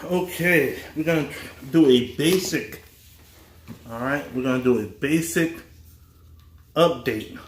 Okay, we're gonna do a basic. All right, we're gonna do a basic update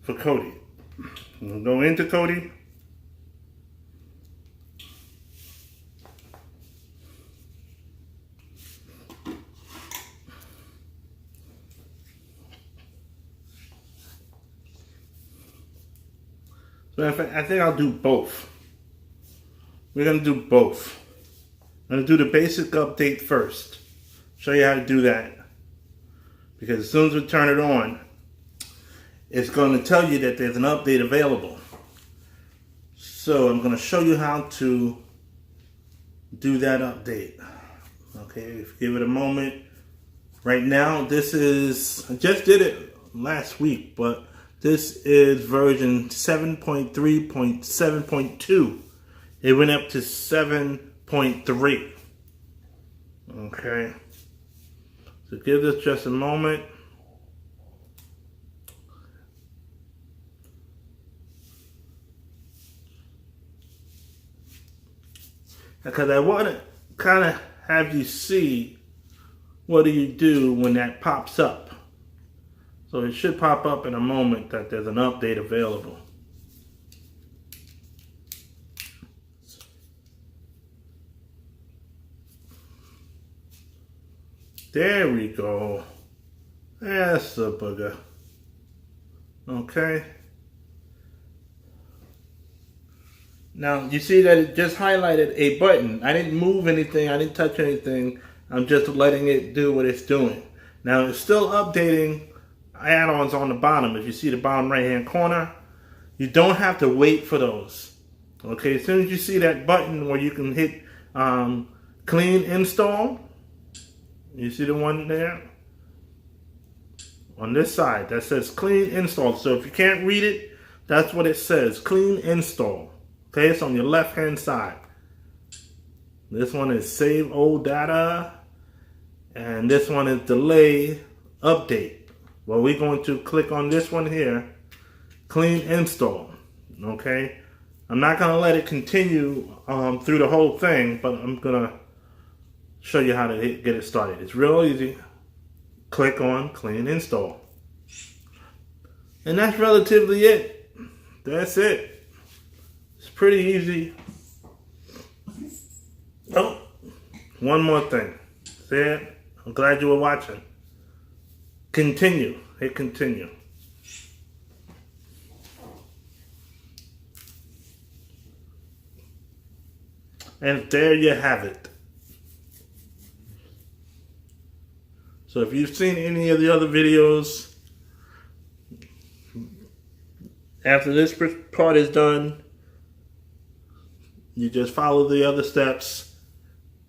for Kodi. I'm gonna go into Kodi. So in fact, I think I'll do both. We're gonna do both. I'm gonna do the basic update first. Show you how to do that. Because as soon as we turn it on, it's going to tell you that there's an update available. So I'm going to show you how to do that update. Okay, give it a moment. Right now, this is, I just did it last week, but this is version 7.3.7.2. It went up to 7.3. Okay. So give this just a moment. Because I want to kind of have you see what do you do when that pops up. So it should pop up in a moment that there's an update available. There we go. That's a booger. Okay. Now, you see that it just highlighted a button. I didn't move anything. I didn't touch anything. I'm just letting it do what it's doing. Now, it's still updating add-ons on the bottom. If you see the bottom right-hand corner, you don't have to wait for those. Okay, as soon as you see that button where you can hit clean install, you see the one there? On this side, that says clean install. So if you can't read it, that's what it says, clean install. Okay, it's on your left-hand side. This one is save old data. And this one is delay update. Well, we're going to click on this one here, clean install. Okay, I'm not going to let it continue through the whole thing, but I'm going to show you how to get it started. It's real easy. Click on clean install. And that's relatively it. That's it. It's pretty easy. Oh, one more thing. See it? I'm glad you were watching. Continue. Hit continue. And there you have it. So if you've seen any of the other videos, after this part is done, you just follow the other steps.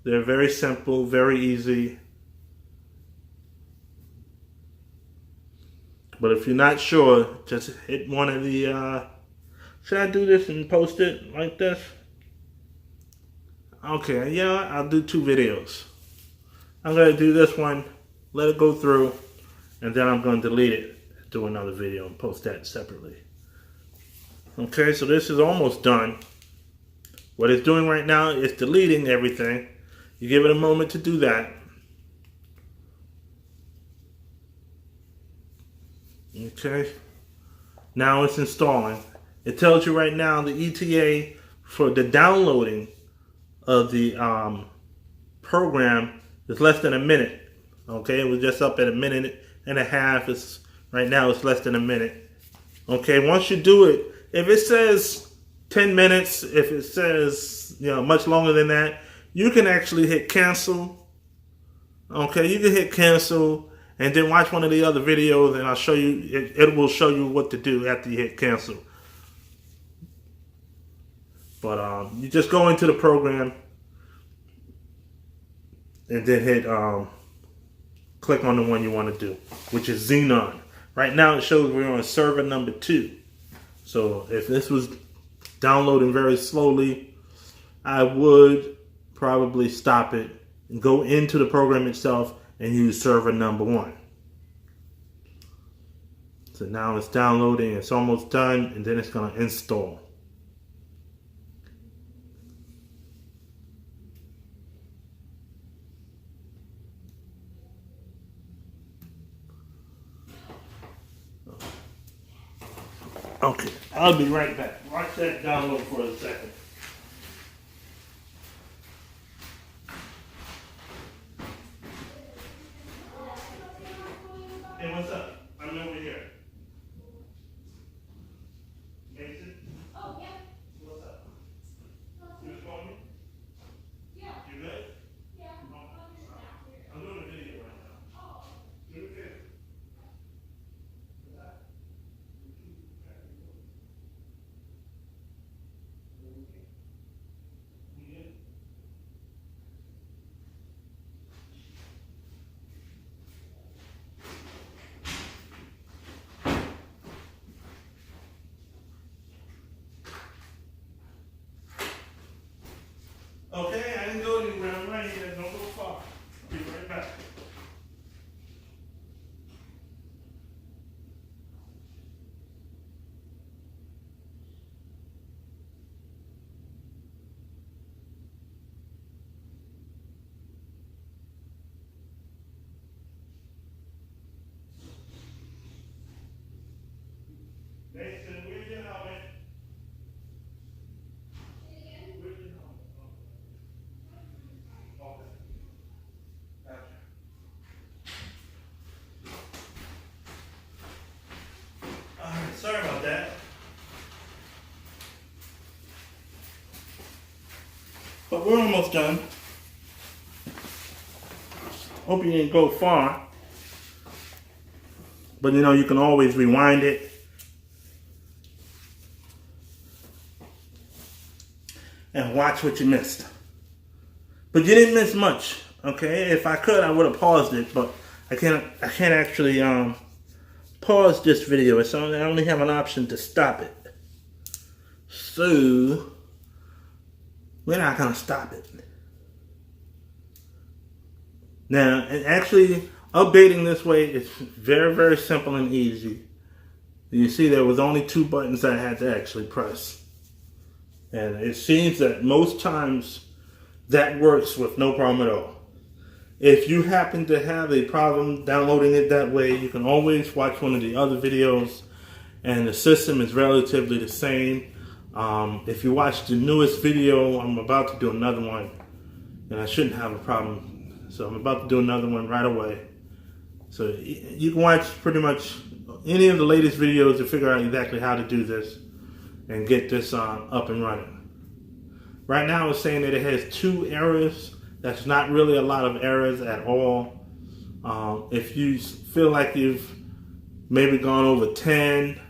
They're very simple, very easy. But if you're not sure, just hit one of the, should I do this and post it like this? Okay, yeah, I'll do 2 videos. I'm going to do this one, let it go through, and then I'm going to delete it, do another video and post that separately. Okay, so this is almost done. What it's doing right now is deleting everything. You give it a moment to do that. Okay, now it's installing. It tells you right now the ETA for the downloading of the program is less than a minute. Okay, it was just up at 1.5 minutes. Right now it's less than a minute. Okay, once you do it, if it says 10 minutes, if it says much longer than that, you can actually hit cancel. Okay, you can hit cancel and then watch one of the other videos, and I'll show you. It will show you what to do after you hit cancel. But you just go into the program and then hit click on the one you want to do, which is Xenon. Right now it shows we're on server number 2. So if this was downloading very slowly, I would probably stop it and go into the program itself and use server number 1. So now it's downloading, it's almost done, and then it's going to install. I'll be right back. Watch that download for a second. Hey, what's up? I'm over here. Mason? Oh, yeah. What's up? You was calling me? Yeah. You good? Yeah. I'm doing a video right now. Oh. You okay? Okay, I didn't go anywhere. I'm right here. Don't go far. I'll be right back. Mason, where's your helmet? Where's your helmet? Okay. Gotcha. Alright, sorry about that. But we're almost done. Hope you didn't go far. But you know, you can always rewind it. And watch what you missed. But you didn't miss much, okay? If I could, I would have paused it, but I can't actually pause this video. So I only have an option to stop it. So we're not gonna stop it. Now, and actually updating this way is very, very simple and easy. You see there was only 2 buttons I had to actually press. And it seems that most times that works with no problem at all. If you happen to have a problem downloading it that way, you can always watch one of the other videos and the system is relatively the same. If you watch the newest video, I'm about to do another one and I shouldn't have a problem. So I'm about to do another one right away. So you can watch pretty much any of the latest videos to figure out exactly how to do this and get this up and running. Right now it's saying that it has 2 errors. That's not really a lot of errors at all. If you feel like you've maybe gone over 10,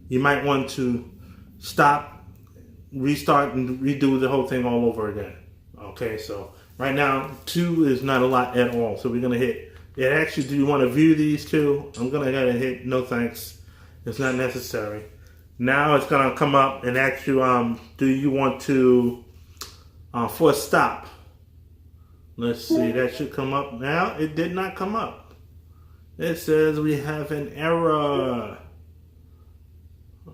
you might want to stop, restart, and redo the whole thing all over again. Okay, so right now 2 is not a lot at all. So we're gonna hit, it actually, do you want to view these 2? I'm gonna go ahead and hit no thanks. It's not necessary. Now it's gonna come up and ask you, do you want to force stop? Let's see, that should come up now. It did not come up. It says we have an error.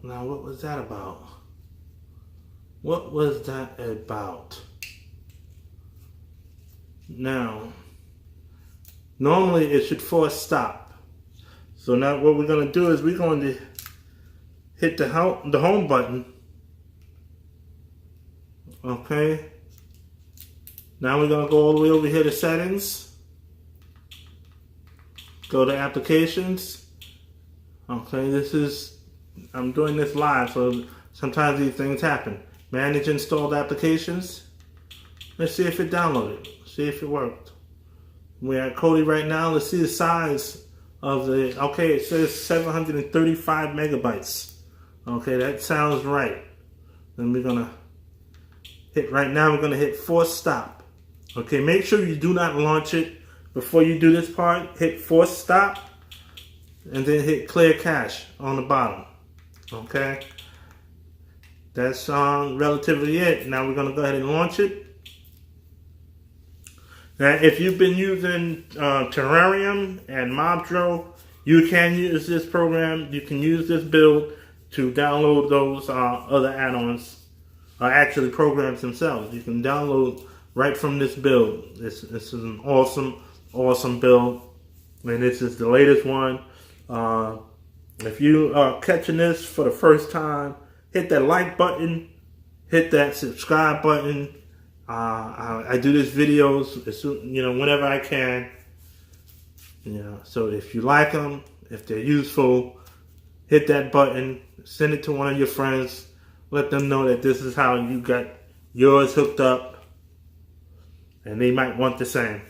Now what was that about? What was that about? Now, normally it should force stop. So now what we're gonna do is we're going to hit the home button. Okay. Now we're going to go all the way over here to settings. Go to applications. Okay, I'm doing this live, so sometimes these things happen. Manage installed applications. Let's see if it downloaded. See if it worked. We're at Cody right now. Let's see the size of the, okay, it says 735 megabytes. Okay, that sounds right. Then we're gonna hit, right now we're gonna hit force stop. Okay, make sure you do not launch it before you do this part. Hit force stop and then hit clear cache on the bottom. Okay, that's relatively it. Now we're gonna go ahead and launch it. Now, if you've been using Terrarium and Mobdro, you can use this program. You can use this build to download those other add-ons, actually programs themselves. You can download right from this build. This is an awesome build, and this is the latest one. If you are catching this for the first time, hit that like button, hit that subscribe button. I do these videos as soon, whenever I can. So if you like them, if they're useful, hit that button, send it to one of your friends, let them know that this is how you got yours hooked up, and they might want the same.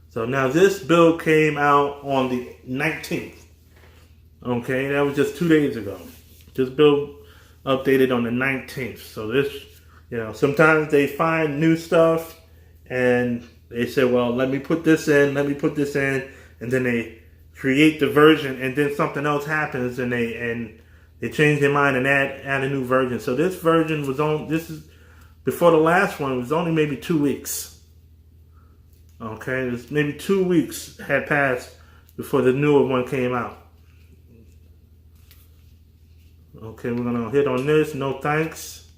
So now this build came out on the 19th. Okay, that was just 2 days ago. This build updated on the 19th. So this, sometimes they find new stuff and they say, well, let me put this in, and then they create the version, and then something else happens, and they change their mind and add a new version. So this version was before the last one. It was only maybe 2 weeks. Okay, maybe 2 weeks had passed before the newer one came out. Okay, we're gonna hit on this. No thanks.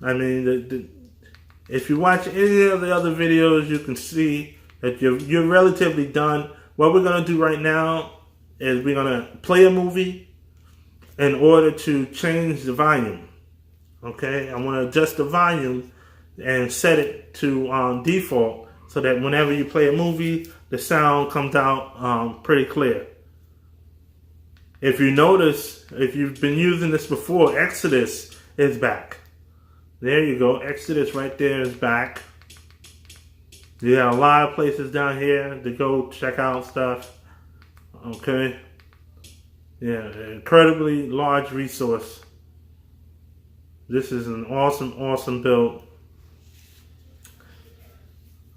I mean, if you watch any of the other videos, you can see that you're relatively done. What we're gonna do right now is we're gonna play a movie in order to change the volume. Okay, I want to adjust the volume and set it to default so that whenever you play a movie, the sound comes out pretty clear. If you notice, if you've been using this before, Exodus is back. There you go, Exodus right there is back. You have a lot of places down here to go check out stuff. Okay. Yeah, incredibly large resource. This is an awesome build.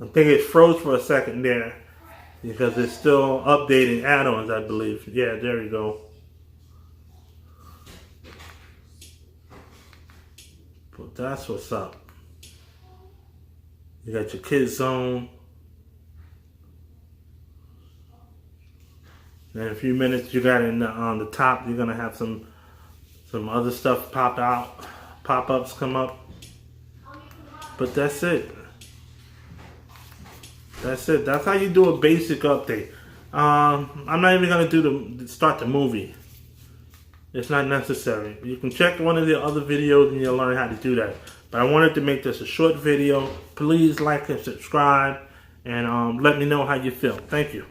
I think it froze for a second there because it's still updating add-ons, I believe. Yeah, there you go. But that's what's up. You got your kids zone. In a few minutes, you got on the top. You're gonna have some other stuff pop out, pop-ups come up. But that's it. That's it. That's how you do a basic update. I'm not even gonna start the movie. It's not necessary. You can check one of the other videos and you'll learn how to do that. But I wanted to make this a short video. Please like and subscribe, and let me know how you feel. Thank you.